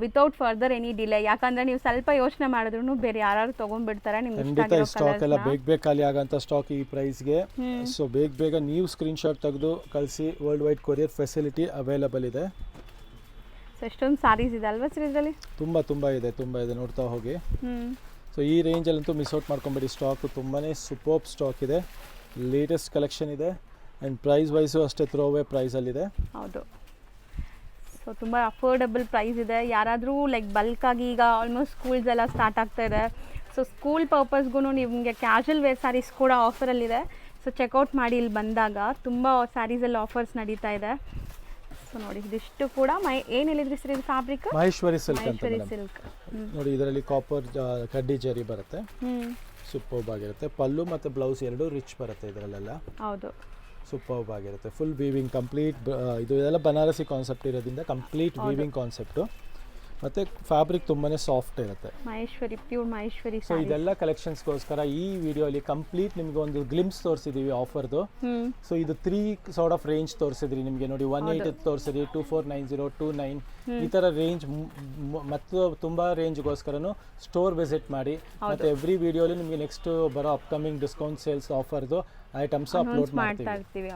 ವಿತೌಟ್ ಫರ್ದರ್ ಎನಿ ಡಿಲೇ. ಯಾಕಂದ್ರೆ ನೀವು ಸ್ವಲ್ಪ ಯೋಚನೆ ಮಾಡಿದ್ರು ಬೇರೆ ಯಾರು ತೊಗೊಂಡ್ಬಿಡ್ತಾರೆ. ಖಂಡಿತ ಸ್ಟಾಕ್ ಎಲ್ಲ ಬೇಗ ಖಾಲಿ ಆಗೋಂಥ ಸ್ಟಾಕ್ ಈ ಪ್ರೈಸ್ಗೆ. ಸೊ ಬೇಗ ನೀವು ಸ್ಕ್ರೀನ್ಶಾಟ್ ತೆಗೆದು ಕಳಿಸಿ. World wide courier facility available ಇದೆ. ಎಷ್ಟೊಂದು ಸ್ಯಾರೀಸ್ ಇದೆ ಅಲ್ವಾ ಸರ್ ಇದರಲ್ಲಿ? ತುಂಬ ಇದೆ, ನೋಡ್ತಾ ಹೋಗಿ. ಸೊ ಈ ರೇಂಜಲ್ಲಂತೂ ಮಿಸ್ ಔಟ್ ಮಾಡ್ಕೊಂಬೇಡಿ, ಸ್ಟಾಕು ತುಂಬಾ ಸೂಪರ್ ಸ್ಟಾಕ್ ಇದೆ, ಲೇಟೆಸ್ಟ್ ಕಲೆಕ್ಷನ್ ಇದೆ. ಆ್ಯಂಡ್ ಪ್ರೈಸ್ ವೈಸು ಅಷ್ಟೇ ಥ್ರೋವೇ ಪ್ರೈಸಲ್ಲಿದೆ. ಹೌದು, ಸೊ ತುಂಬ ಅಫೋರ್ಡಬಲ್ ಪ್ರೈಸ್ ಇದೆ. ಯಾರಾದರೂ ಲೈಕ್ ಬಲ್ಕಾಗಿ ಈಗ ಆಲ್ಮೋಸ್ಟ್ ಸ್ಕೂಲ್ಸ್ ಎಲ್ಲ ಸ್ಟಾರ್ಟ್ ಆಗ್ತಾ ಇದೆ. ಸೊ ಸ್ಕೂಲ್ ಪರ್ಪಸ್ಗೂ ನಿಮಗೆ ಕ್ಯಾಶುವಲ್ ವೇರ್ ಸ್ಯಾರೀಸ್ ಕೂಡ ಆಫರಲ್ಲಿದೆ. ಸೊ ಚೆಕ್ಔಟ್ ಮಾಡಿ ಇಲ್ಲಿ ಬಂದಾಗ ತುಂಬ ಸ್ಯಾರೀಸಲ್ಲಿ ಆಫರ್ಸ್ ನಡೀತಾ ಇದೆ. ಸೊ ನೋಡಿ ಇದಿಷ್ಟು ಕೂಡ ಏನು ಹೇಳಿದ್ರಿ ಸರ್ ಇದು ಫ್ಯಾಬ್ರಿಕ್? ಮಹೇಶ್ವರಿ ಸಿಲ್ಕ್ ಅಂತ ಸಿಲ್ಕ್ ನೋಡಿ. ಇದರಲ್ಲಿ ಕಾಪರ್ ಕಡ್ಡಿ ಜರಿ ಬರುತ್ತೆ, ಸೂಪರ್ಬ್ ಆಗಿರುತ್ತೆ. ಪಲ್ಲು ಮತ್ತು ಬ್ಲೌಸ್ ಎರಡೂ ರಿಚ್ ಬರುತ್ತೆ ಇದರಲ್ಲೆಲ್ಲ. ಹೌದು, ಸೂಪರ್ಬ್ ಆಗಿರುತ್ತೆ. Full weaving complete. ಇದು ಎಲ್ಲ ಬನಾರಸಿ ಕಾನ್ಸೆಪ್ಟ್ ಇರೋದ್ರಿಂದ ಕಂಪ್ಲೀಟ್ ವೀವಿಂಗ್ ಕಾನ್ಸೆಪ್ಟು. ಮತ್ತು ಫ್ಯಾಬ್ರಿಕ್ ತುಂಬಾ ಸಾಫ್ಟ್ ಇರುತ್ತೆ. ಮಹೇಶ್ವರಿ, ಪ್ಯೂರ್ ಮಹೇಶ್ವರಿ. ಸೊ ಇದೆಲ್ಲ ಕಲೆಕ್ಷನ್ಸ್ಗೋಸ್ಕರ ಈ ವಿಡಿಯೋಲಿ ಕಂಪ್ಲೀಟ್ ನಿಮಗೆ ಒಂದು ಗ್ಲಿಮ್ಸ್ ತೋರಿಸಿದ್ದೀವಿ ಆಫರ್ದು. ಸೊ ಇದು 3 ಸಾರ್ಟ್ ಆಫ್ ರೇಂಜ್ ತೋರಿಸಿದ್ರಿ ನಿಮಗೆ ನೋಡಿ. 180 ತೋರಿಸಿದ್ರಿ, 2490, 29 ಈ ಥರ ರೇಂಜ್ ಮತ್ತು ತುಂಬ ರೇಂಜ್ಗೋಸ್ಕರನು ಸ್ಟೋರ್ ವಿಸಿಟ್ ಮಾಡಿ. ಮತ್ತು ಎವ್ರಿ ವಿಡಿಯೋಲಿ ನಿಮಗೆ ನೆಕ್ಸ್ಟ್ ಬರೋ ಅಪ್ಕಮಿಂಗ್ ಡಿಸ್ಕೌಂಟ್ ಸೇಲ್ಸ್ ಆಫರ್ದು ಐಟಮ್ಸ್ ಅಪ್ಲೋಡ್ ಮಾಡ್ತೀವಿ.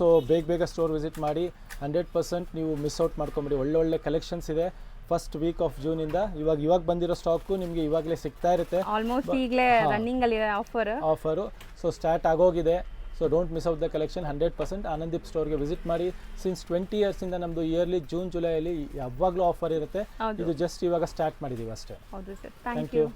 ಸೊ ಬೇಗ ಸ್ಟೋರ್ ವಿಸಿಟ್ ಮಾಡಿ. 100% ನೀವು ಮಿಸ್ ಔಟ್ ಮಾಡ್ಕೊಂಬಿಡಿ. ಒಳ್ಳೆ ಕಲೆಕ್ಷನ್ಸ್ ಇದೆ. ಫಸ್ಟ್ ವೀಕ್ ಆಫ್ ಜೂನ್ ಇಂದ ಇವಾಗ ಬಂದಿರೋ ಸ್ಟಾಕು ನಿಮಗೆ ಇವಾಗಲೇ ಸಿಗ್ತಾ ಇರುತ್ತೆ. ಆಲ್ಮೋಸ್ಟ್ ಈಗಲೇ ರನ್ನಿಂಗ್ ಅಲ್ಲಿ ಆಫರು. ಸೊ ಸ್ಟಾರ್ಟ್ ಆಗೋಗಿದೆ. So don't miss out the collection. 100% Anandeep ಸ್ಟೋರ್ಗೆ ವಿಸಿಟ್ ಮಾಡಿ. ಸಿನ್ಸ್ 20 years ಇಂದ ನಮ್ಮದು ಇಯರ್ಲಿ ಜೂನ್ ಜುಲೈಯಲ್ಲಿ ಯಾವಾಗಲೂ ಆಫರ್ ಇರುತ್ತೆ. ಇದು ಜಸ್ಟ್ ಇವಾಗ ಸ್ಟಾರ್ಟ್ ಮಾಡಿದ್ದೀವಿ ಅಷ್ಟೇ. ಹೌದು ಸರ್, ಥ್ಯಾಂಕ್ ಯು.